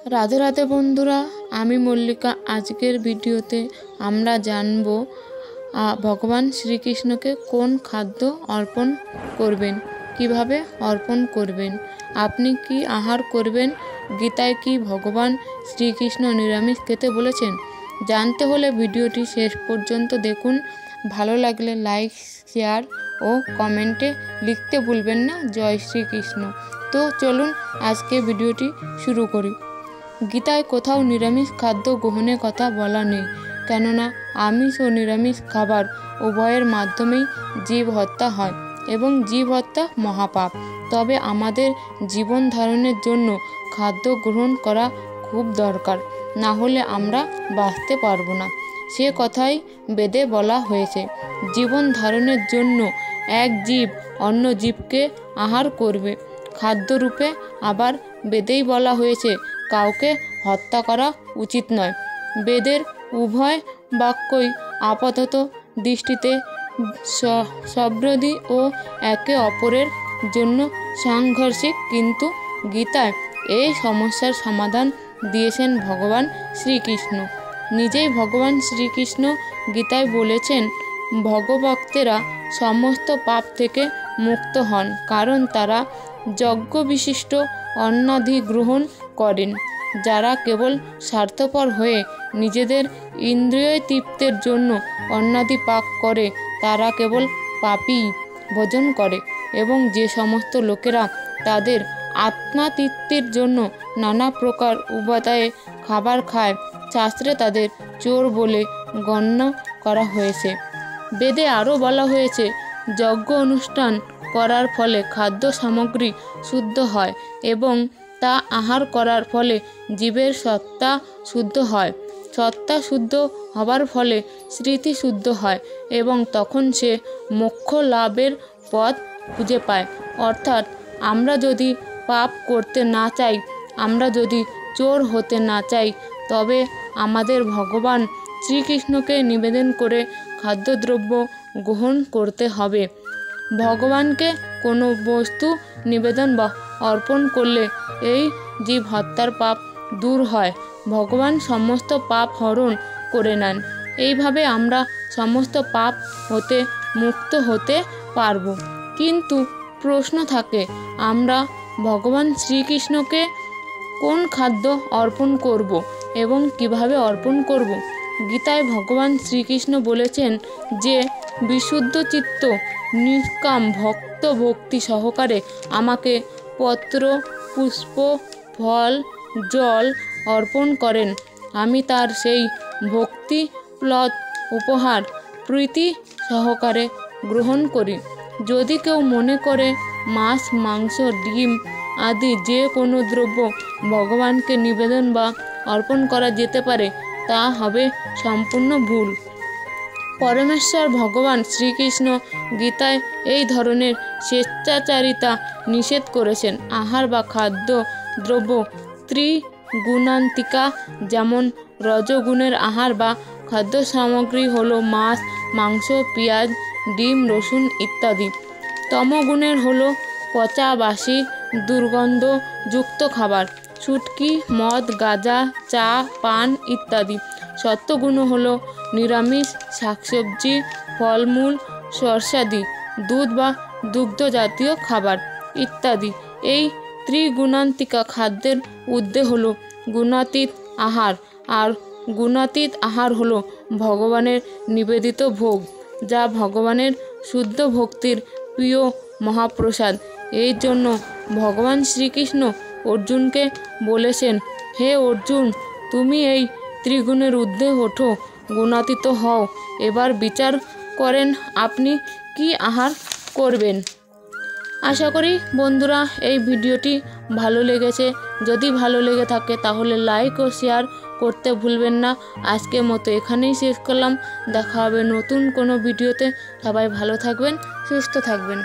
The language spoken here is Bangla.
রাধে রাধে বন্ধুরা, আমি মল্লিকা। আজকের ভিডিওতে আমরা জানব ভগবান শ্রীকৃষ্ণকে কোন খাদ্য অর্পণ করবেন, কিভাবে অর্পণ করবেন, আপনি কি আহার করবেন। গীতায় কি ভগবান শ্রীকৃষ্ণ নিরামিষ খেতে বলেছেন? জানতে হলে ভিডিওটি শেষ পর্যন্ত দেখুন। ভালো লাগলে লাইক, শেয়ার ও কমেন্টে লিখতে ভুলবেন না জয় শ্রীকৃষ্ণ। তো চলুন আজকে ভিডিওটি শুরু করি। গীতায় কোথাও নিরামিষ খাদ্য গ্রহণের কথা বলা নেই, কেননা আমিষ ও নিরামিষ খাবার উভয়ের মাধ্যমেই জীব হত্যা হয় এবং জীব হত্যা মহাপাপ। তবে আমাদের জীবন ধারণের জন্য খাদ্য গ্রহণ করা খুব দরকার, না হলে আমরা বাঁচতে পারবো না। সে কথাই বেদে বলা হয়েছে, জীবন ধারণের জন্য এক জীব অন্য জীবকে আহার করবে খাদ্যরূপে। আবার বেদেই বলা হয়েছে কাউকে হত্যা করা উচিত নয়। বেদের উভয় বাক্যই আপাতত দৃষ্টিতে সবিরোধী ও একে অপরের জন্য সাংঘর্ষিক, কিন্তু গীতায় এই সমস্যার সমাধান দিয়েছেন ভগবান শ্রীকৃষ্ণ নিজেই। ভগবান শ্রীকৃষ্ণ গীতায় বলেছেন, ভগভক্তেরা সমস্ত পাপ থেকে মুক্ত হন, কারণ তারা যজ্ঞ বিশিষ্ট অন্নাদি গ্রহণ করেন। যারা কেবল স্বার্থপর হয়ে নিজেদের ইন্দ্রিয় তৃপ্তির জন্য অন্নাদি পাক করে, তারা কেবল পাপই ভোজন করে। এবং যে সমস্ত লোকেরা তাদের আত্মাতৃপ্তির জন্য নানা প্রকার উপাদায়ে খাবার খায়, শাস্ত্রে তাদের চোর বলে গণ্য করা হয়েছে। বেদে আরও বলা হয়েছে, যজ্ঞ অনুষ্ঠান করার ফলে খাদ্য সামগ্রী শুদ্ধ হয় এবং তা আহার করার ফলে জীবের সত্তা শুদ্ধ হয়। সত্তা শুদ্ধ হবার ফলে স্মৃতি শুদ্ধ হয় এবং তখন সে মোক্ষ লাভের পথ খুঁজে পায়। অর্থাৎ আমরা যদি পাপ করতে না চাই, আমরা যদি চোর হতে না চাই, তবে আমাদের ভগবান শ্রীকৃষ্ণকে নিবেদন করে খাদ্যদ্রব্য গ্রহণ করতে হবে। ভগবানকে কোনো বস্তু নিবেদন বা অর্পণ করলে এই জীব হত্যার পাপ দূর হয়। ভগবান সমস্ত পাপ হরণ করে নেন। এইভাবে আমরা সমস্ত পাপ হতে মুক্ত হতে পারব। কিন্তু প্রশ্ন থাকে, আমরা ভগবান শ্রীকৃষ্ণকে কোন খাদ্য অর্পণ করব এবং কিভাবে অর্পণ করব? গীতায় ভগবান শ্রীকৃষ্ণ বলেছেন যে বিশুদ্ধ চিত্ত নিষ্কাম ভক্ত ভক্তি সহকারে আমাকে পত্র, পুষ্প, ফল, জল অর্পণ করেন, আমি তার সেই ভক্তিপ্রদ উপহার প্রীতি সহকারে গ্রহণ করি। যদি কেউ মনে করে মাছ, মাংস, ডিম আদি যে কোনো দ্রব্য ভগবানকে নিবেদন বা অর্পণ করা যেতে পারে, তা হবে সম্পূর্ণ ভুল। পরমেশ্বর ভগবান শ্রীকৃষ্ণ গীতায় এই ধরনের স্বেচ্ছাচারিতা নিষেধ করেছেন। আহার বা খাদ্য দ্রব্য ত্রিগুণান্তিকা, যেমন রজগুণের আহার বা খাদ্য সামগ্রী হলো মাছ, মাংস, পেঁয়াজ, ডিম, রসুন ইত্যাদি। তমগুণের হলো পচা, বাসি, দুর্গন্ধযুক্ত খাবার, শুটকি, মদ, গাঁজা, চা, পান ইত্যাদি। সত্ত্বগুণ হলো নিরামিষ, শাকসবজি, ফলমূল, শস্যাদি, দুধ বা দুগ্ধ জাতীয় খাবার ইত্যাদি। এই ত্রিগুণান্তিকা খাদ্যের ঊর্ধ্বে হলো গুণাতীত আহার, আর গুণাতীত আহার হলো ভগবানের নিবেদিত ভোগ, যা ভগবানের শুদ্ধ ভক্তির প্রিয় মহাপ্রসাদ। এই জন্য ভগবান শ্রীকৃষ্ণ অর্জুনকে বলেছেন, হে অর্জুন, তুমি এই ত্রিগুণের ঊর্ধ্বে ওঠো, গুণাতীত হও। এবার বিচার করেন আপনি কি আহার করবেন। আশা করি বন্ধুরা এই ভিডিওটি ভালো লেগেছে। যদি ভালো লেগে থাকে তাহলে লাইক ও শেয়ার করতে ভুলবেন না। আজকের মতো এখানেই শেষ করলাম। দেখা হবে নতুন কোনো ভিডিওতে। সবাই ভালো থাকবেন, সুস্থ থাকবেন।